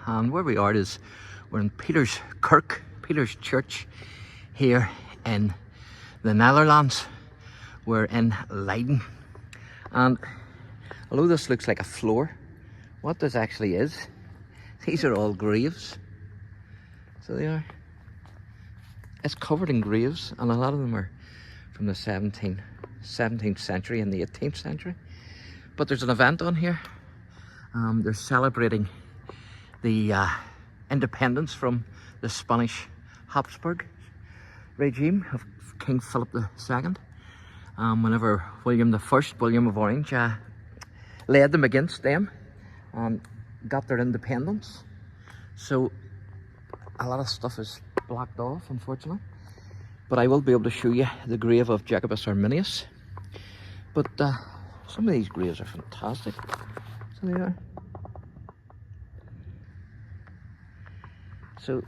and where we are is we're in Peter's Kirk, Peter's Church here in the Netherlands. We're in Leiden, and although this looks like a floor, what this actually is, these are all graves. So they are. It's covered in graves, and a lot of them are from the 17th century and the 18th century. But there's an event on here. They're celebrating the independence from the Spanish Habsburg regime of King Philip II. Whenever William of Orange, led them against them and got their independence. So a lot of stuff is blocked off, unfortunately. But I will be able to show you the grave of Jacobus Arminius. But some of these graves are fantastic. So they are. So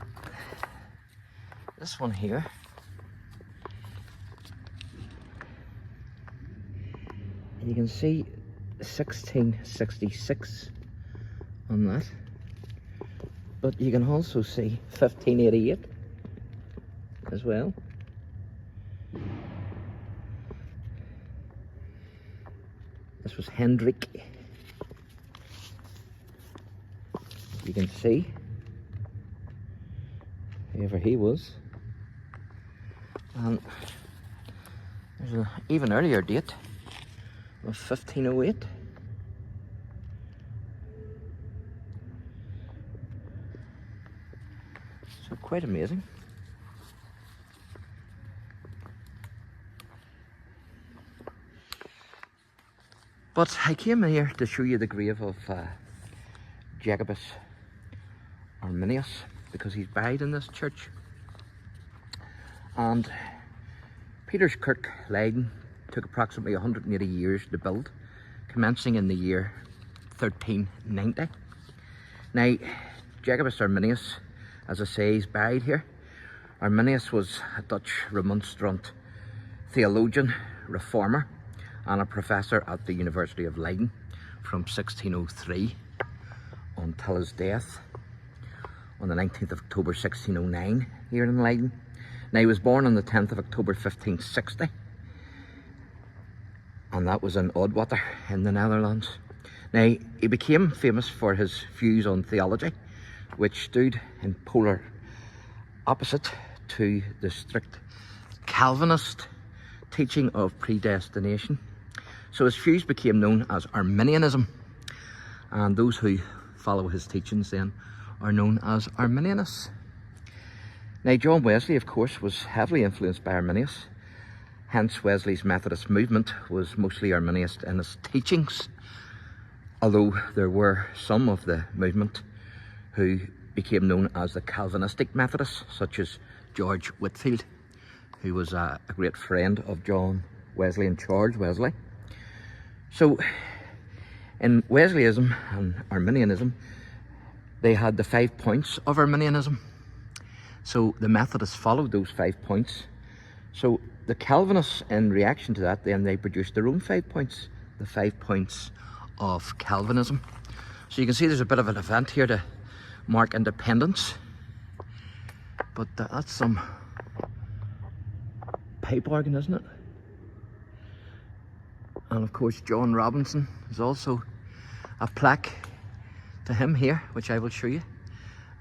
this one here, you can see 1666 on that, but you can also see 1588 as well. This was Hendrik. You can see whoever he was. And there's an even earlier date of 1508. So quite amazing. But I came here to show you the grave of Jacobus Arminius, because he's buried in this church. And Peter's Kirk, Leiden, took approximately 180 years to build, commencing in the year 1390. Now, Jacobus Arminius, as I say, is buried here. Arminius was a Dutch remonstrant theologian, reformer, and a professor at the University of Leiden from 1603 until his death on the 19th of October 1609 here in Leiden. Now, he was born on the 10th of October 1560, and that was in Oudwater in the Netherlands. Now, he became famous for his views on theology, which stood in polar opposite to the strict Calvinist teaching of predestination. So his views became known as Arminianism, and those who follow his teachings then are known as Arminianists. Now, John Wesley, of course, was heavily influenced by Arminius. Hence, Wesley's Methodist movement was mostly Arminian in its teachings, although there were some of the movement who became known as the Calvinistic Methodists, such as George Whitefield, who was a great friend of John Wesley and Charles Wesley. So, in Wesleyanism and Arminianism, they had the 5 points of Arminianism. So the Methodists followed those 5 points. So the Calvinists, in reaction to that, then they produced their own 5 points, the 5 points of Calvinism. So you can see there's a bit of an event here to mark independence. But that's some pipe organ, isn't it? And of course, John Robinson is also a plaque to him here, which I will show you.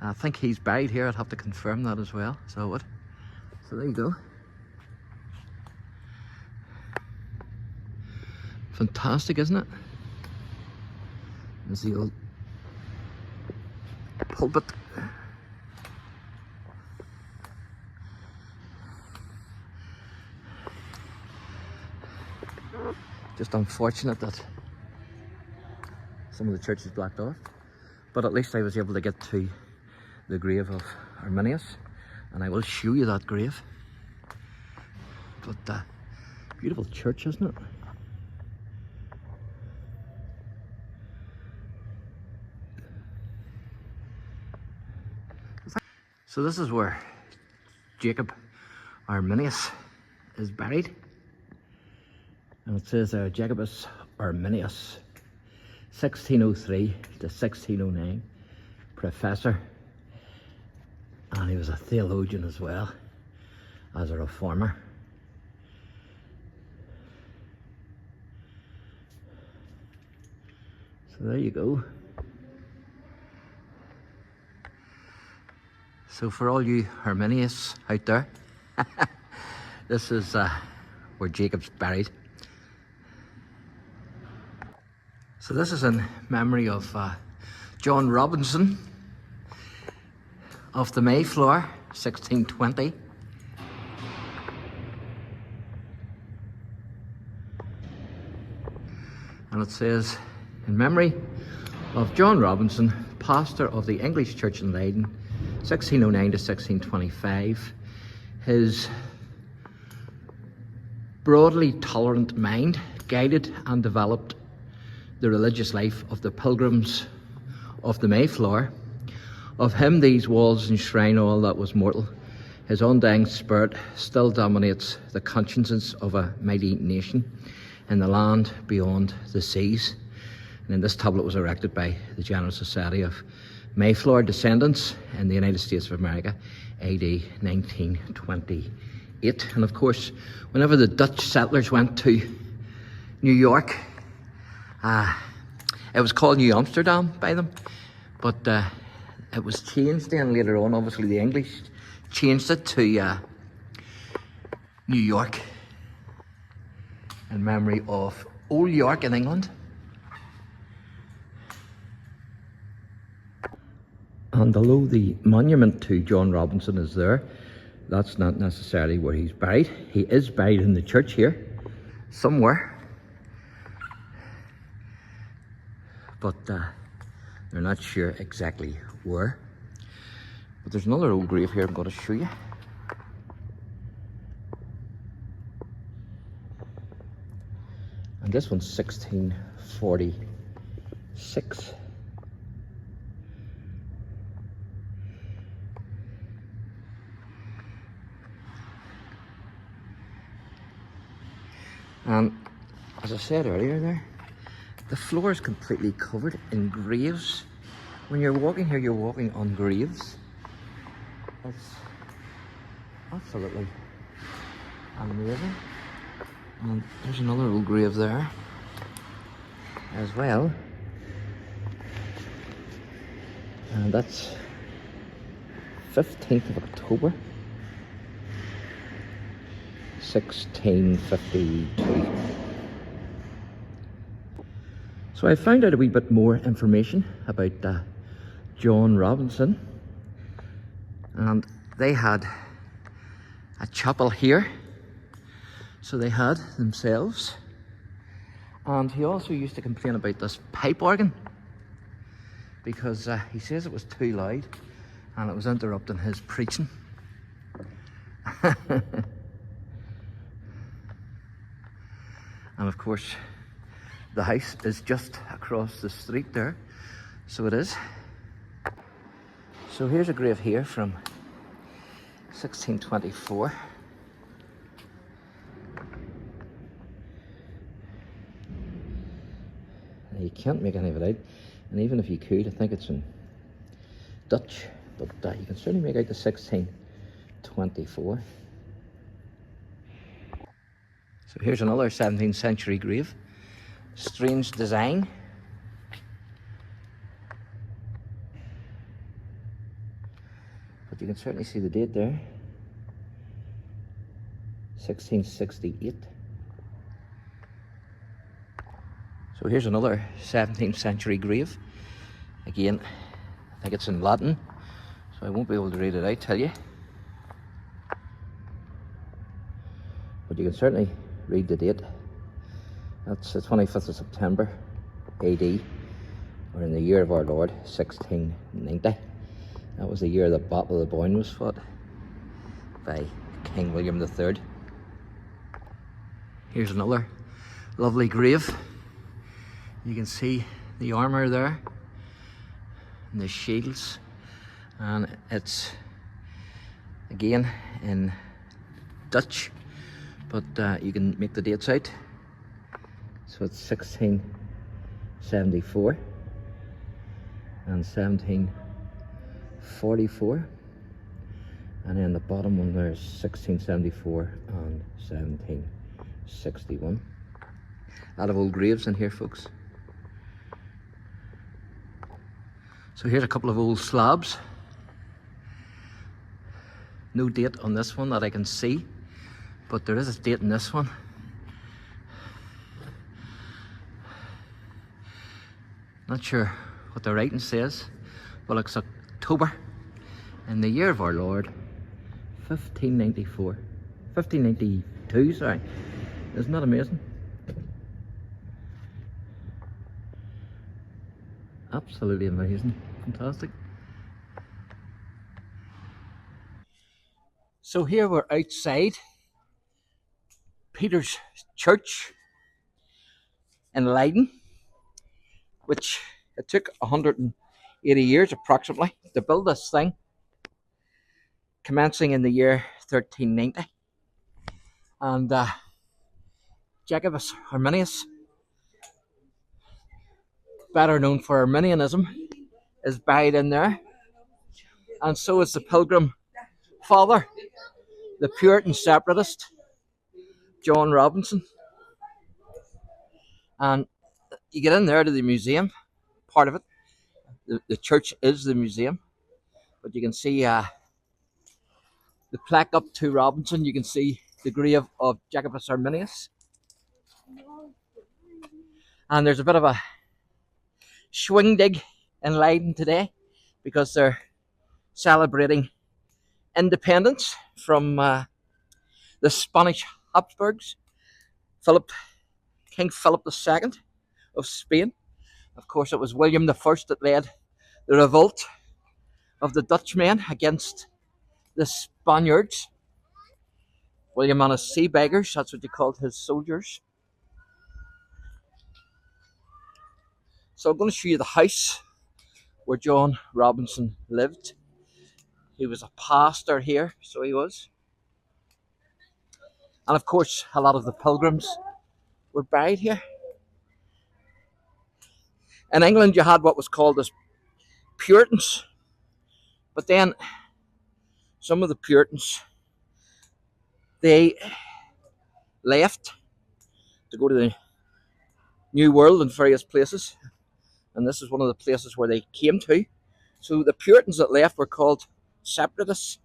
I think he's buried here. I'd have to confirm that as well. So I would. So there you go. Fantastic, isn't it? There's the old pulpit. Just unfortunate that some of the church is blocked off, but at least I was able to get to the grave of Arminius, and I will show you that grave. But beautiful church, isn't it? So this is where Jacob Arminius is buried. And it says there, Jacobus Arminius, 1603 to 1609. professor, and he was a theologian as well as a reformer. So there you go. So for all you Arminius out there, this is where Jacob's buried. So this is in memory of John Robinson of the Mayflower, 1620. And it says, in memory of John Robinson, pastor of the English Church in Leiden, 1609 to 1625, his broadly tolerant mind guided and developed the religious life of the Pilgrims of the Mayflower. Of him these walls enshrine all that was mortal. His undying spirit still dominates the consciences of a mighty nation in the land beyond the seas. And then this tablet was erected by the General Society of Mayflower descendants in the United States of America, AD 1928. And of course, whenever the Dutch settlers went to New York, it was called New Amsterdam by them, but it was changed then later on. Obviously the English changed it to New York in memory of Old York in England. And although the monument to John Robinson is there, that's not necessarily where he's buried. He is buried in the church here, somewhere. But they're not sure exactly where. But there's another old grave here I'm going to show you. And this one's 1646. And as I said earlier there, the floor is completely covered in graves. When you're walking here, you're walking on graves. It's absolutely amazing. And there's another old grave there as well. And that's 15th of October, 1652. So I found out a wee bit more information about John Robinson, and they had a chapel here, so they had themselves. And he also used to complain about this pipe organ because he says it was too loud and it was interrupting his preaching. And of course, the house is just across the street there, so it is. So here's a grave here from 1624. You can't make any of it out, and even if you could, I think it's in Dutch, but you can certainly make out the 1624. So here's another 17th century grave. Strange design. But you can certainly see the date there. 1668. So here's another 17th century grave. Again, I think it's in Latin, so I won't be able to read it out, tell you. But you can certainly read the date. That's the 25th of September, AD, or in the year of our Lord, 1690. That was the year the Battle of the Boyne was fought by King William III. Here's another lovely grave. You can see the armour there, and the shields, and it's again in Dutch, but you can make the dates out. So it's 1674 and 1644, and then the bottom one there is 1674 and 1761. A lot of old graves in here, folks. So here's a couple of old slabs. No date on this one that I can see, but there is a date in this one. Not sure what the writing says, but it's October in the year of our Lord 1592, sorry. Isn't that amazing? Absolutely amazing, fantastic. So here we're outside Peter's Church in Leiden, which it took 180 years approximately to build this thing, commencing in the year 1390. And Jacobus, Arminius, better known for Arminianism, is buried in there. And so is the Pilgrim father, the Puritan separatist, John Robinson. And you get in there to the museum, part of it. The church is the museum, but you can see the plaque up to Robinson. You can see the grave of Jacobus Arminius. And there's a bit of a swing-dig in Leiden today because they're celebrating independence from the Spanish Habsburgs. King Philip II of Spain. Of course, it was William I that led the revolt of the Dutchmen against the Spaniards. William and his sea beggars, that's what they called his soldiers. So I'm going to show you the house where John Robinson lived. He was a pastor here, so he was. And of course, a lot of the Pilgrims were buried here. In England, you had what was called as Puritans. But then, some of the Puritans, they left to go to the New World in various places. And this is one of the places where they came to. So the Puritans that left were called separatists.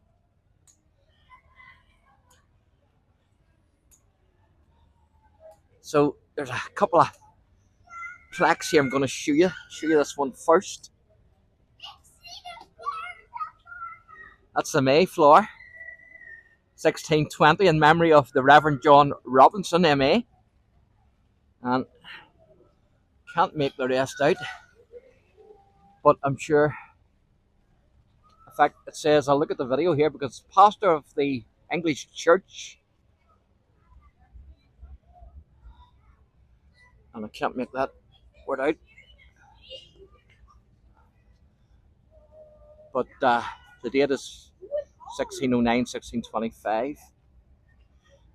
So there's a couple of plaques here I'm going to show you. Show you this one first. That's the Mayflower, 1620, in memory of the Reverend John Robinson, M.A. And can't make the rest out, but I'm sure. In fact, it says, I'll look at the video here because pastor of the English church, and I can't make that word out, but the date is 1609, 1625,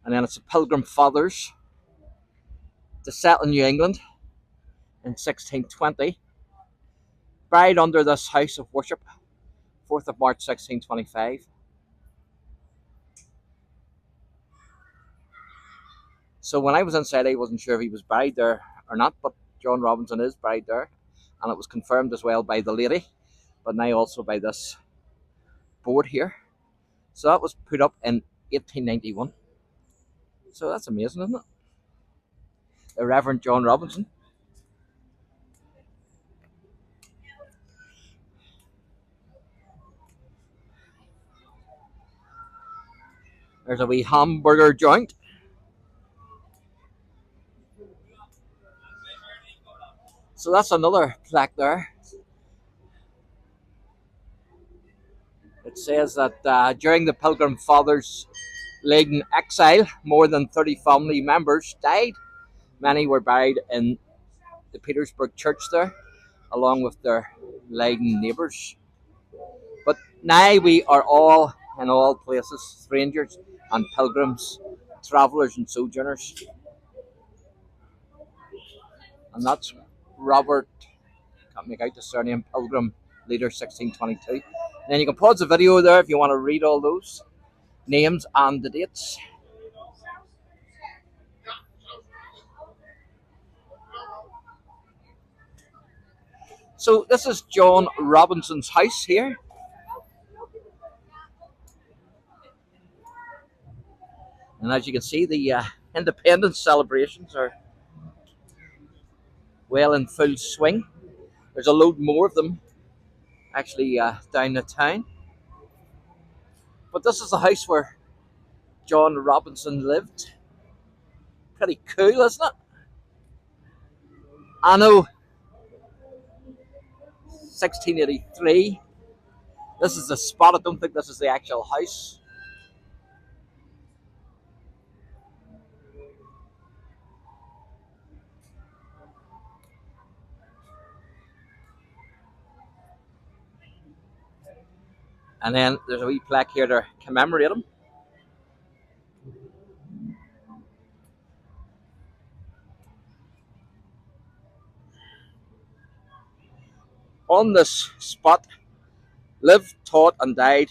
and then it's the Pilgrim Fathers to settle in New England in 1620, buried under this house of worship, 4th of March 1625. So when I was inside, I wasn't sure if he was buried there or not, but John Robinson is buried there, and it was confirmed as well by the lady, but now also by this board here. So that was put up in 1891. So that's amazing, isn't it? The Reverend John Robinson. There's a wee hamburger joint. So that's another plaque there. It says that during the Pilgrim Fathers' Leiden exile, more than 30 family members died. Many were buried in the Petersburg church there, along with their Leiden neighbours. But now we are all in all places, strangers and pilgrims, travellers and sojourners. And that's Robert, can't make out the surname, Pilgrim Leader 1622. And then you can pause the video there if you want to read all those names and the dates. So this is John Robinson's house here. And as you can see, the independence celebrations are well in full swing. There's a load more of them actually down the town. But this is the house where John Robinson lived. Pretty cool, isn't it? Anno 1683. This is the spot. I don't think this is the actual house. And then there's a wee plaque here to commemorate him. On this spot lived, taught and died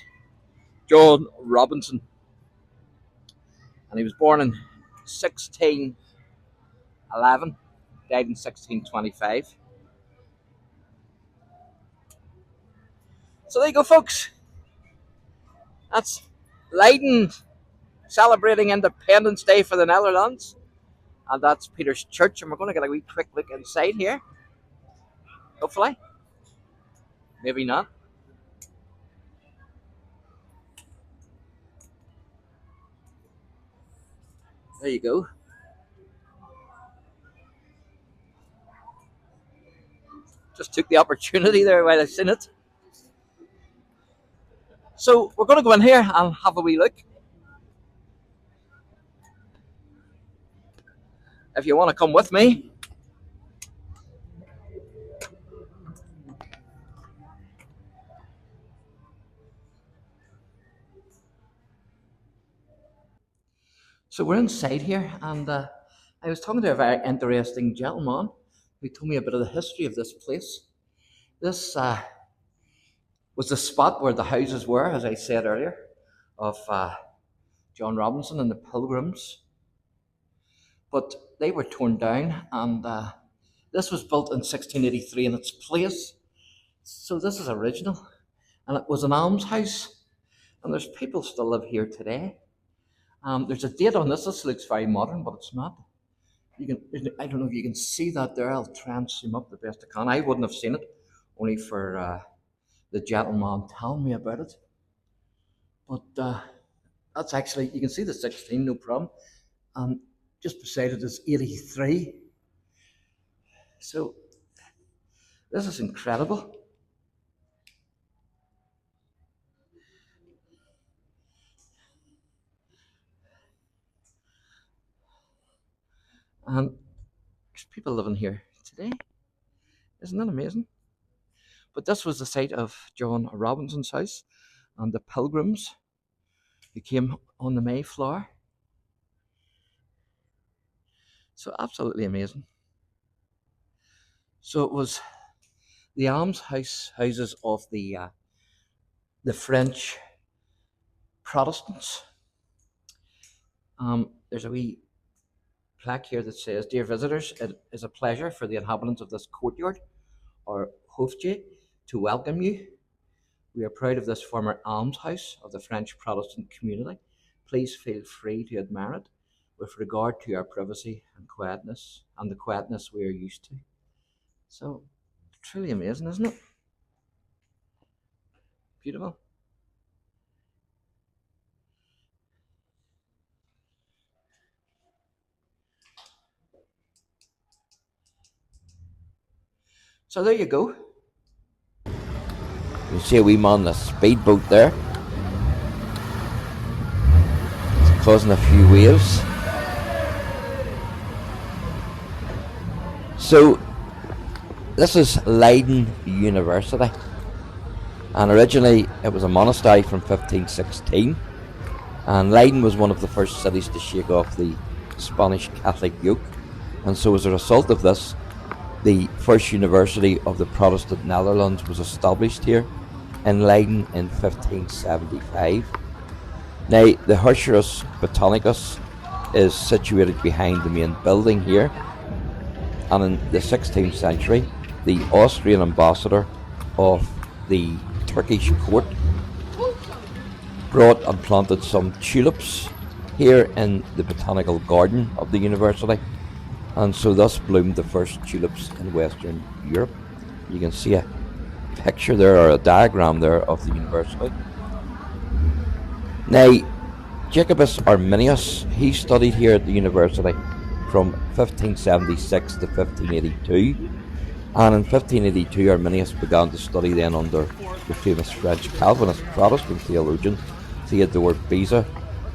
John Robinson. And he was born in 1611, died in 1625. So there you go, folks. That's Leiden celebrating Independence Day for the Netherlands. And that's Peter's Church. And we're going to get a wee quick look inside here. Hopefully. Maybe not. There you go. Just took the opportunity there while I seen it. So we're going to go in here and have a wee look. If you want to come with me. So we're inside here, and I was talking to a very interesting gentleman who told me a bit of the history of this place. This was the spot where the houses were, as I said earlier, of John Robinson and the Pilgrims. But they were torn down, and this was built in 1683 in its place. So this is original, and it was an almshouse, and there's people still live here today. There's a date on this. This looks very modern, but it's not. I don't know if you can see that there. I'll try and zoom up the best I can. I wouldn't have seen it, only for the gentleman telling me about it. But that's actually, you can see the 16, no problem. Just beside it is 83. So this is incredible. And there's people living here today. Isn't that amazing? But this was the site of John Robinson's house and the Pilgrims who came on the Mayflower. So absolutely amazing. So it was the almshouses of the French Protestants. There's a wee plaque here that says, "Dear visitors, it is a pleasure for the inhabitants of this courtyard, or Hofje, to welcome you. We are proud of this former almshouse of the French Protestant community. Please feel free to admire it with regard to our privacy and quietness, and the quietness we are used to." So, truly amazing, isn't it? Beautiful. So there you go. You see a wee man on a speedboat there. It's causing a few waves. So this is Leiden University. And originally it was a monastery from 1516. And Leiden was one of the first cities to shake off the Spanish Catholic yoke. And so as a result of this, the first university of the Protestant Netherlands was established here in Leiden in 1575. Now, the Herscherus Botanicus is situated behind the main building here, and in the 16th century, the Austrian ambassador of the Turkish court brought and planted some tulips here in the botanical garden of the university, and so thus bloomed the first tulips in Western Europe. You can see a picture there, or a diagram there, of the university. Now, Jacobus Arminius, he studied here at the university from 1576 to 1582, and in 1582 Arminius began to study then under the famous French Calvinist Protestant theologian Theodore Beza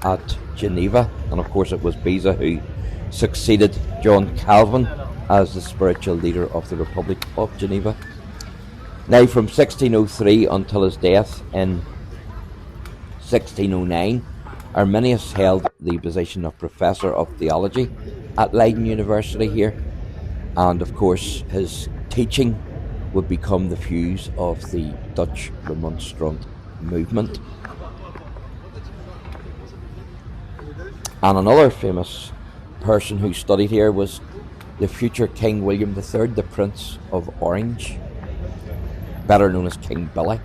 at Geneva, and of course it was Beza who succeeded John Calvin as the spiritual leader of the Republic of Geneva. Now, from 1603 until his death in 1609, Arminius held the position of Professor of Theology at Leiden University here, and of course his teaching would become the fuse of the Dutch Remonstrant movement. And another famous person who studied here was the future King William III, the Prince of Orange, better known as King Billy.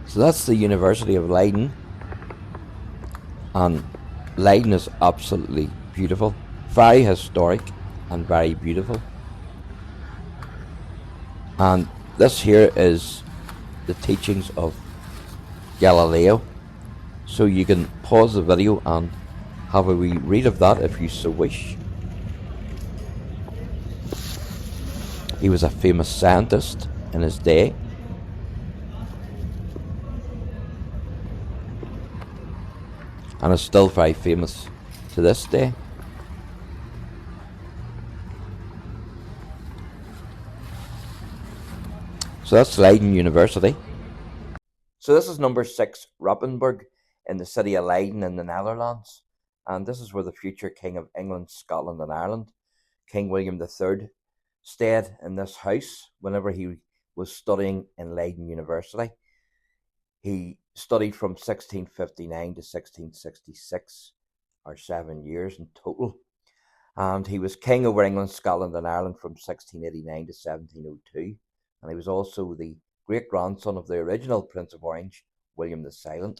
So that's the University of Leiden, and Leiden is absolutely beautiful, very historic and very beautiful. And this here is the teachings of Galileo, so you can pause the video and have a wee read of that if you so wish. He was a famous scientist in his day, and is still very famous to this day. So that's Leiden University. So this is number 6, Roppenburg, in the city of Leiden in the Netherlands. And this is where the future King of England, Scotland and Ireland, King William III, stayed in this house whenever he was studying in Leiden University. He studied from 1659 to 1666, or 7 years in total. And he was king over England, Scotland and Ireland from 1689 to 1702. And he was also the great-grandson of the original Prince of Orange, William the Silent.